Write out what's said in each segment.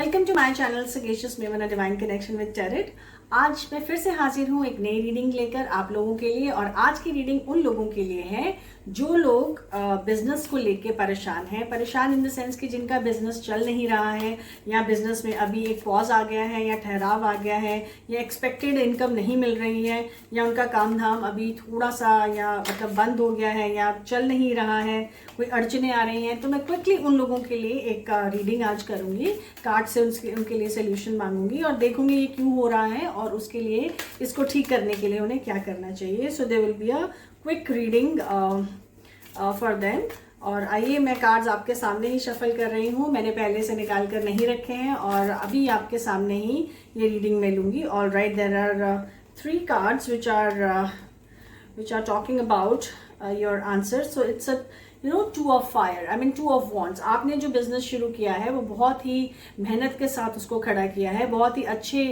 Welcome to my channel sagacious मेमना divine connection with tarot. आज मैं फिर से हाजिर हूँ एक नई रीडिंग लेकर आप लोगों के लिए। और आज की रीडिंग उन लोगों के लिए है जो लोग बिजनेस को लेके परेशान हैं। परेशान इन द सेंस कि जिनका बिजनेस चल नहीं रहा है, या बिजनेस में अभी एक पॉज आ गया है, या ठहराव आ गया है, या एक्सपेक्टेड इनकम नहीं मिल रही है, या उनका काम धाम अभी थोड़ा सा या मतलब बंद हो गया है, या चल नहीं रहा है, कोई अड़चने आ रही हैं। तो मैं क्विकली उन लोगों के लिए एक रीडिंग आज करूंगी, कार्ड से उनके लिए सोल्यूशन मांगूंगी और देखूंगी ये क्यों हो रहा है और उसके लिए इसको ठीक करने के लिए उन्हें क्या करना चाहिए। So they will be a quick reading for them. और आइए, मैं कार्ड्स आपके सामने ही शफल कर रही हूँ, मैंने पहले से निकाल कर नहीं रखे हैं और अभी आपके सामने ही ये रीडिंग मैं लूँगी। All right, there are 3 cards which are talking about your answer. So it's a 2 of fire, I mean 2 of wands. आपने जो बिजनेस शुरू किया है वो बहुत ही मेहनत के साथ उसको खड़ा किया है, बहुत ही अच्छे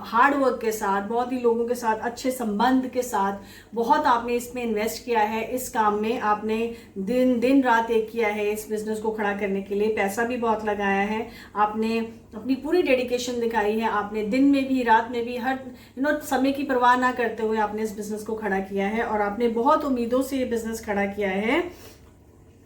हार्ड वर्क के साथ, बहुत ही लोगों के साथ अच्छे संबंध के साथ बहुत आपने इसमें इन्वेस्ट किया है। इस काम में आपने दिन रात एक किया है इस बिजनेस को खड़ा करने के लिए, पैसा भी बहुत लगाया है, आपने अपनी पूरी डेडिकेशन दिखाई है, आपने दिन में भी रात में भी हर समय की परवाह ना करते हुए आपने इस बिजनेस को खड़ा किया है और आपने बहुत उम्मीदों से ये बिजनेस खड़ा किया है।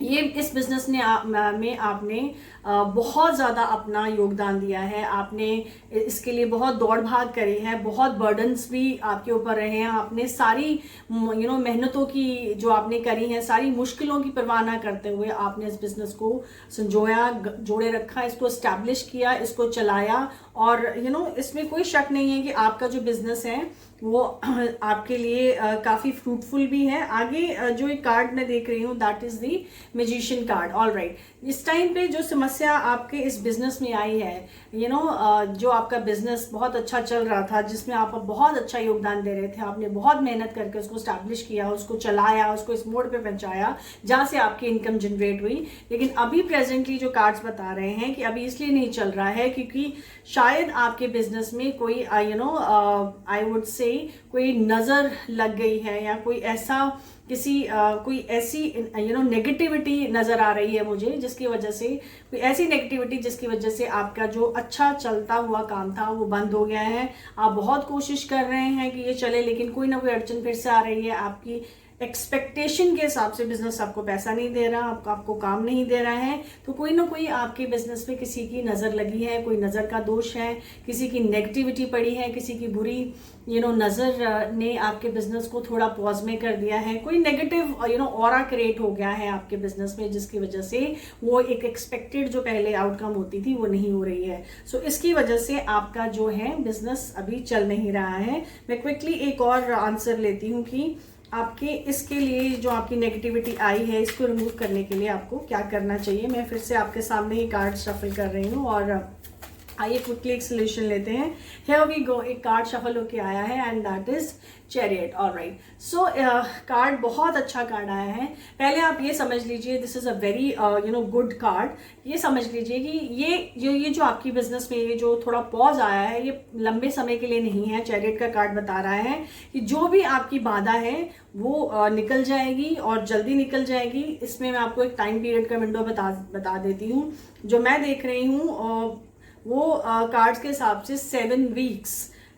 ये इस बिजनेस में आपने बहुत ज़्यादा अपना योगदान दिया है, आपने इसके लिए बहुत दौड़ भाग करी है, बहुत बर्डन्स भी आपके ऊपर रहे हैं, आपने सारी मेहनतों की जो आपने करी हैं, सारी मुश्किलों की परवाह ना करते हुए आपने इस बिजनेस को संजोया, जोड़े रखा, इसको एस्टैब्लिश किया, इसको चलाया। और इसमें कोई शक नहीं है कि आपका जो बिजनेस है वो आपके लिए काफ़ी फ्रूटफुल भी है। आगे जो एक कार्ड मैं देख रही हूँ that is the magician card. All right, इस टाइम पे जो समस्या आपके इस बिजनेस में आई है, जो आपका बिजनेस बहुत अच्छा चल रहा था, जिसमें आप बहुत अच्छा योगदान दे रहे थे, आपने बहुत मेहनत करके उसको स्टैब्लिश किया, उसको चलाया, उसको इस मोड पे पहुंचाया जहाँ से आपकी इनकम जनरेट हुई। लेकिन अभी प्रेजेंटली जो कार्ड्स बता रहे हैं कि अभी इसलिए नहीं चल रहा है क्योंकि शायद आपके बिजनेस में कोई आई वुड से कोई नजर लग गई है, या कोई ऐसी नेगेटिविटी नजर आ रही है मुझे, जिसकी वजह से कोई ऐसी नेगेटिविटी जिसकी वजह से आपका जो अच्छा चलता हुआ काम था वो बंद हो गया है। आप बहुत कोशिश कर रहे हैं कि ये चले, लेकिन कोई ना कोई अड़चन फिर से आ रही है। आपकी एक्सपेक्टेशन के हिसाब से बिजनेस आपको पैसा नहीं दे रहा, आपको काम नहीं दे रहा है, तो कोई ना कोई आपके बिजनेस में किसी की नज़र लगी है, कोई नज़र का दोष है, किसी की नेगेटिविटी पड़ी है, किसी की बुरी नज़र ने आपके बिजनेस को थोड़ा पॉज में कर दिया है, कोई नेगेटिव ऑरा क्रिएट हो गया है आपके बिजनेस में, जिसकी वजह से वो एक एक्सपेक्टेड जो पहले आउटकम होती थी वो नहीं हो रही है। सो इसकी वजह से आपका जो है बिजनेस अभी चल नहीं रहा है। मैं क्विकली एक और आंसर लेती हूँ कि आपके इसके लिए जो आपकी नेगेटिविटी आई है इसको रिमूव करने के लिए आपको क्या करना चाहिए। मैं फिर से आपके सामने ही कार्ड शफल कर रही हूँ और आइए क्विकली एक सोल्यूशन लेते हैं। हियर वी गो, एक कार्ड शफल होके आया है and that is chariot. All right, so card बहुत अच्छा कार्ड आया है। पहले आप ये समझ लीजिए, this is a very good card. ये समझ लीजिए कि ये जो आपकी बिजनेस में ये जो थोड़ा पॉज आया है ये लंबे समय के लिए नहीं है। चैरियट का कार्ड बता रहा है कि जो भी आपकी बाधा है वो निकल जाएगी और जल्दी निकल जाएगी। इसमें मैं आपको एक टाइम पीरियड का विंडो बता देती हूँ। जो मैं देख रही हूँ वो कार्ड्स के हिसाब से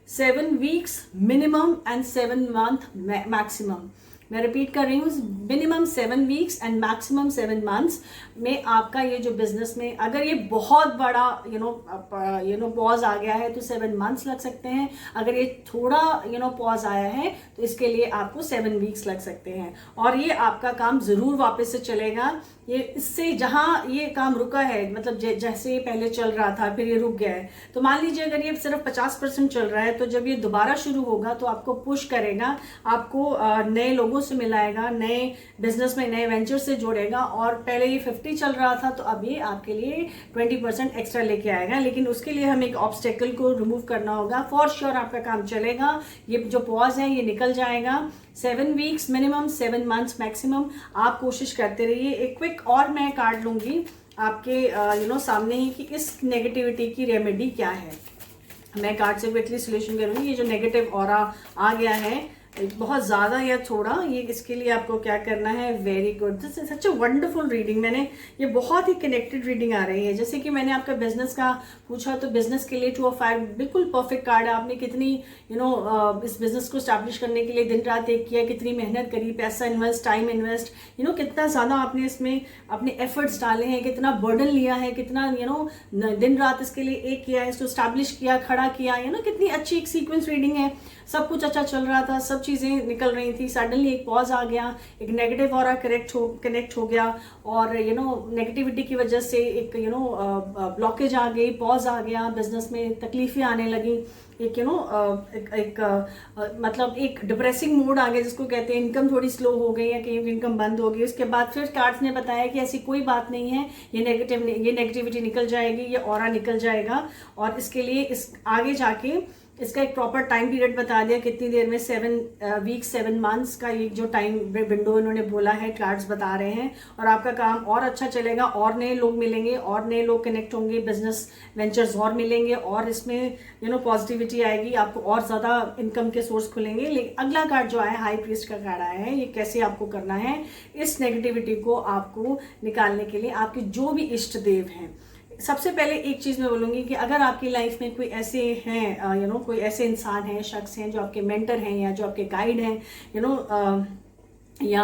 7 weeks minimum and 7 month maximum. मैं रिपीट कर रही हूँ, minimum 7 weeks and maximum 7 months में आपका ये जो बिजनेस में अगर ये बहुत बड़ा पॉज आ गया है तो 7 मंथ्स लग सकते हैं। अगर ये थोड़ा पॉज आया है तो इसके लिए आपको 7 वीक्स लग सकते हैं और ये आपका काम जरूर वापस से चलेगा। ये इससे जहां ये काम रुका है, मतलब जैसे पहले चल रहा था फिर ये रुक गया है, तो मान लीजिए अगर ये सिर्फ 50% चल रहा है तो जब ये दोबारा शुरू होगा तो आपको पुश करेगा, आपको नए लोगों से मिलाएगा, नए बिजनेस में नए वेंचर से जोड़ेगा। और पहले ये 50 चल रहा था तो अब ये आपके लिए 20% एक्स्ट्रा लेके आएगा, लेकिन उसके लिए हमें एक ऑब्स्टेकल को रिमूव करना होगा। फॉर श्योर आपका काम चलेगा, ये जो पॉज है ये निकल जाएगा। 7 वीक्स मिनिमम, 7 मंथ्स मैक्सिमम, आप कोशिश करते रहिए। एक क्विक और मैं कार्ड लूंगी आपके सामने ही कि इस नेगेटिविटी की रेमेडी क्या है। मैं कार्ड से क्विकली सोल्यूशन करूंगी। ये जो नेगेटिव ऑरा आ गया है बहुत ज़्यादा या थोड़ा, ये इसके लिए आपको क्या करना है, very good, this is such a wonderful reading. मैंने ये बहुत ही कनेक्टेड रीडिंग आ रही है। जैसे कि मैंने आपका बिजनेस का पूछा, तो बिजनेस के लिए 2 ऑफ 5 बिल्कुल परफेक्ट कार्ड है। आपने कितनी इस बिजनेस को स्टैब्लिश करने के लिए दिन रात एक किया, कितनी मेहनत करी, पैसा इन्वेस्ट, टाइम इन्वेस्ट, कितना ज़्यादा आपने इसमें अपने एफर्ट्स डाले हैं, कितना बर्डन लिया है, कितना दिन रात इसके लिए एक किया है, इसको स्टैब्लिश किया, खड़ा किया, कितनी अच्छी एक सीक्वेंस रीडिंग है। सब कुछ अच्छा चल रहा था, सब चीज़ें निकल रही थी, सडनली एक पॉज आ गया, एक नेगेटिव ऑरा कनेक्ट हो गया, और नेगेटिविटी की वजह से एक ब्लॉकेज आ गई, पॉज आ गया, बिजनेस में तकलीफें आने लगी, मतलब एक डिप्रेसिंग मूड आ गया, जिसको कहते हैं इनकम थोड़ी स्लो हो गई या कहीं इनकम बंद हो गई। उसके बाद फिर कार्ड्स ने बताया कि ऐसी कोई बात नहीं है, ये नेगेटिविटी निकल जाएगी, ये ऑरा निकल जाएगा, और इसके लिए इस आगे जाके इसका एक प्रॉपर टाइम पीरियड बता दिया, कितनी देर में 7 वीक 7 मंथ्स का ये जो टाइम विंडो इन्होंने बोला है, कार्ड्स बता रहे हैं। और आपका काम और अच्छा चलेगा, और नए लोग मिलेंगे, और नए लोग कनेक्ट होंगे, बिजनेस वेंचर्स और मिलेंगे, और इसमें पॉजिटिविटी आएगी, आपको और ज़्यादा इनकम के सोर्स खुलेंगे। लेकिन अगला कार्ड जो आया, हाई प्रीस्ट का कार्ड आया है, ये कैसे आपको करना है, इस नेगेटिविटी को आपको निकालने के लिए आपके जो भी इष्ट देव हैं। सबसे पहले एक चीज़ मैं बोलूँगी कि अगर आपकी लाइफ में कोई ऐसे हैं कोई ऐसे इंसान हैं, शख्स हैं जो आपके मेंटर हैं, या जो आपके गाइड हैं, या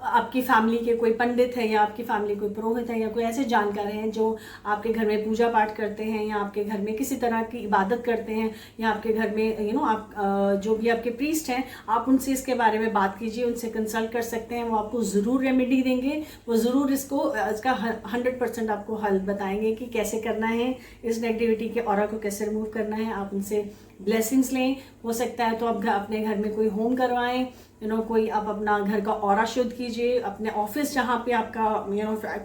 आपकी फैमिली के कोई पंडित है, या आपकी फैमिली कोई पुरोहित है, या कोई ऐसे जानकार हैं जो आपके घर में पूजा पाठ करते हैं, या आपके घर में किसी तरह की इबादत करते हैं, या आपके घर में आप जो भी आपके प्रीस्ट हैं, आप उनसे इसके बारे में बात कीजिए, उनसे कंसल्ट कर सकते हैं। वो आपको ज़रूर रेमेडी देंगे, वो ज़रूर इसका 100% आपको हल बताएंगे कि कैसे करना है, इस नेगेटिविटी के ऑरा को कैसे रिमूव करना है। आप उनसे ब्लेसिंग्स लें, हो सकता है तो आप अपने घर में कोई होम करवाएं, कोई आप अपना घर का ऑरा शुद्ध कीजिए, अपने ऑफिस जहाँ पे आपका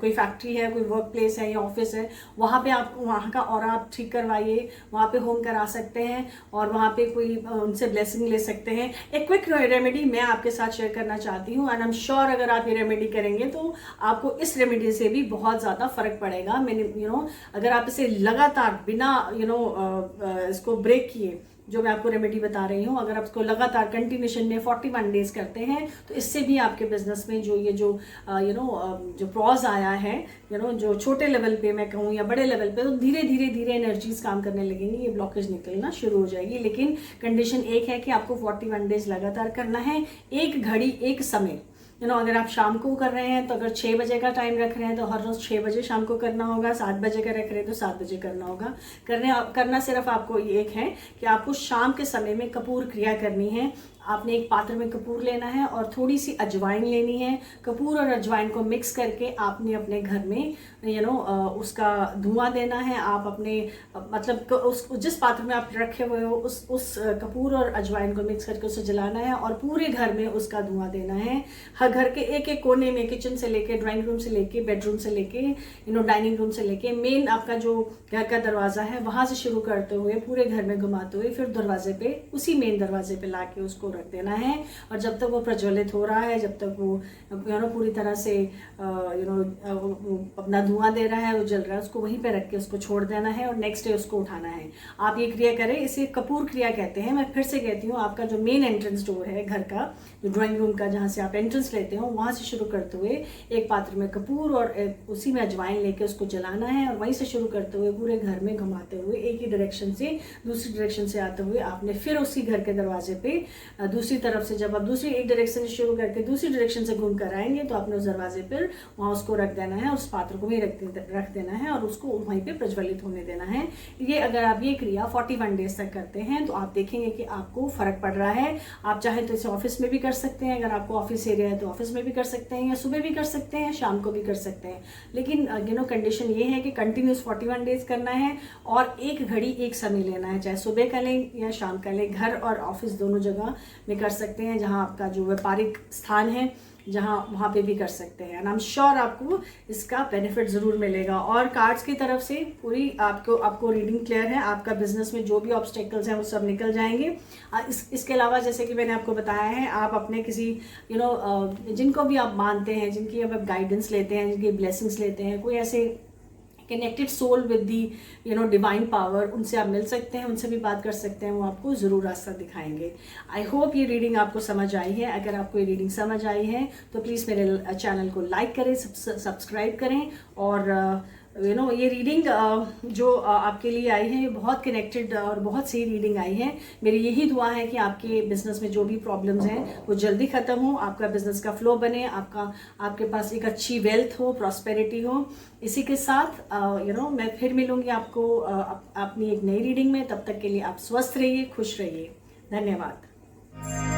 कोई फैक्ट्री है, कोई वर्क प्लेस है या ऑफिस है, वहाँ पे आप वहाँ का ऑरा आप ठीक करवाइए, वहाँ पे होम करा सकते हैं, और वहाँ पे कोई उनसे ब्लेसिंग ले सकते हैं। एक क्विक रेमेडी मैं आपके साथ शेयर करना चाहती हूँ, एंड आई एम श्योर अगर आप ये रेमेडी करेंगे तो आपको इस रेमेडी से भी बहुत ज़्यादा फर्क पड़ेगा। मैंने अगर आप इसे लगातार बिना इसको ब्रेक किए, जो मैं आपको रेमेडी बता रही हूँ, अगर आप इसको लगातार कंटिन्यूशन में 41 डेज करते हैं, तो इससे भी आपके बिजनेस में जो प्रॉज आया है, जो छोटे लेवल पे मैं कहूँ या बड़े लेवल पे, तो धीरे धीरे एनर्जीज काम करने लगेंगी, ये ब्लॉकेज निकलना शुरू हो जाएगी। लेकिन कंडीशन एक है कि आपको 41 डेज लगातार करना है, एक घड़ी एक समय। अगर आप शाम को कर रहे हैं तो अगर 6 बजे का टाइम रख रहे हैं तो हर रोज 6 बजे शाम को करना होगा, 7 बजे का रख रहे हैं तो 7 बजे करना होगा। करना सिर्फ आपको एक है कि आपको शाम के समय में कपूर क्रिया करनी है। आपने एक पात्र में कपूर लेना है और थोड़ी सी अजवाइन लेनी है। कपूर और अजवाइन को मिक्स करके आपने अपने घर में उसका धुआं देना है। आप अपने मतलब जिस पात्र में आप रखे हुए हो उस कपूर और अजवाइन को मिक्स करके उसे जलाना है और पूरे घर में उसका धुआं देना है। हर घर के एक एक कोने में, किचन से लेके, ड्राइंग रूम से लेके, बेडरूम से लेके, डाइनिंग रूम से लेके, मेन आपका जो घर का दरवाजा है वहां से शुरू करते हुए पूरे घर में घुमाते हुए फिर दरवाजे पे, उसी मेन दरवाजे पे लाके उसको रख देना है। और जब तक वो प्रज्वलित हो रहा है, जब तक वो पूरी तरह से अपना धुआं दे रहा है, वो जल रहा है, उसको वहीं पे रख के उसको छोड़ देना है और नेक्स्ट डे उसको उठाना है। आप ये क्रिया करें, इसे कपूर क्रिया कहते हैं। मैं फिर से कहती हूँ, आपका जो मेन एंट्रेंस डोर है घर का, जो ड्राइंग रूम का जहाँ से आप एंट्रेंस लेते हो, वहाँ से शुरू करते हुए एक पात्र में कपूर और उसी में अजवाइन लेके उसको जलाना है और वहीं से शुरू करते हुए पूरे घर में घुमाते हुए एक ही डायरेक्शन से दूसरी डायरेक्शन से आते हुए आपने फिर उसी घर के दरवाजे पे दूसरी तरफ से, जब आप दूसरी एक डायरेक्शन से शुरू करके दूसरी डायरेक्शन से घूम कर आएंगे तो आपने उस दरवाजे पर वहाँ उसको रख देना है, उस पात्र को वहीं रख देना है और उसको वहीं पे प्रज्वलित होने देना है। ये अगर आप ये क्रिया 41 डेज तक करते हैं तो आप देखेंगे कि आपको फर्क पड़ रहा है। आप चाहे तो इसे ऑफिस में भी कर सकते हैं, अगर आपको ऑफिस एरिया है तो ऑफिस में भी कर सकते हैं, या सुबह भी कर सकते हैं, शाम को भी कर सकते हैं। लेकिन कंडीशन ये है कि कंटिन्यूस 41 डेज करना है और एक घड़ी एक समय लेना है, चाहे सुबह का लें या शाम का लें। घर और ऑफिस दोनों जगह में कर सकते हैं, जहां आपका जो व्यापारिक स्थान है वहाँ पे भी कर सकते हैं। एंड आई एम श्योर आपको इसका बेनिफिट ज़रूर मिलेगा। और कार्ड्स की तरफ से पूरी आपको रीडिंग क्लियर है। आपका बिजनेस में जो भी ऑब्स्टेकल्स हैं वो सब निकल जाएंगे। इसके अलावा जैसे कि मैंने आपको बताया है, आप अपने किसी जिनको भी आप मानते हैं, जिनकी आप गाइडेंस लेते हैं, जिनकी ब्लेसिंग्स लेते हैं, कोई ऐसे connected soul with the divine power, उनसे आप मिल सकते हैं, उनसे भी बात कर सकते हैं, वो आपको ज़रूर रास्ता दिखाएंगे। आई होप ये रीडिंग आपको समझ आई है। अगर आपको ये रीडिंग समझ आई है तो प्लीज़ मेरे चैनल को लाइक करें, सब्सक्राइब करें। और ये रीडिंग जो आपके लिए आई है, ये बहुत कनेक्टेड और बहुत सही रीडिंग आई है। मेरी यही दुआ है कि आपके बिजनेस में जो भी प्रॉब्लम्स हैं वो जल्दी ख़त्म हो, आपका बिजनेस का फ्लो बने, आपके पास एक अच्छी वेल्थ हो, प्रॉस्पेरिटी हो। इसी के साथ मैं फिर मिलूंगी आपको अपनी एक नई रीडिंग में। तब तक के लिए आप स्वस्थ रहिए, खुश रहिए। धन्यवाद।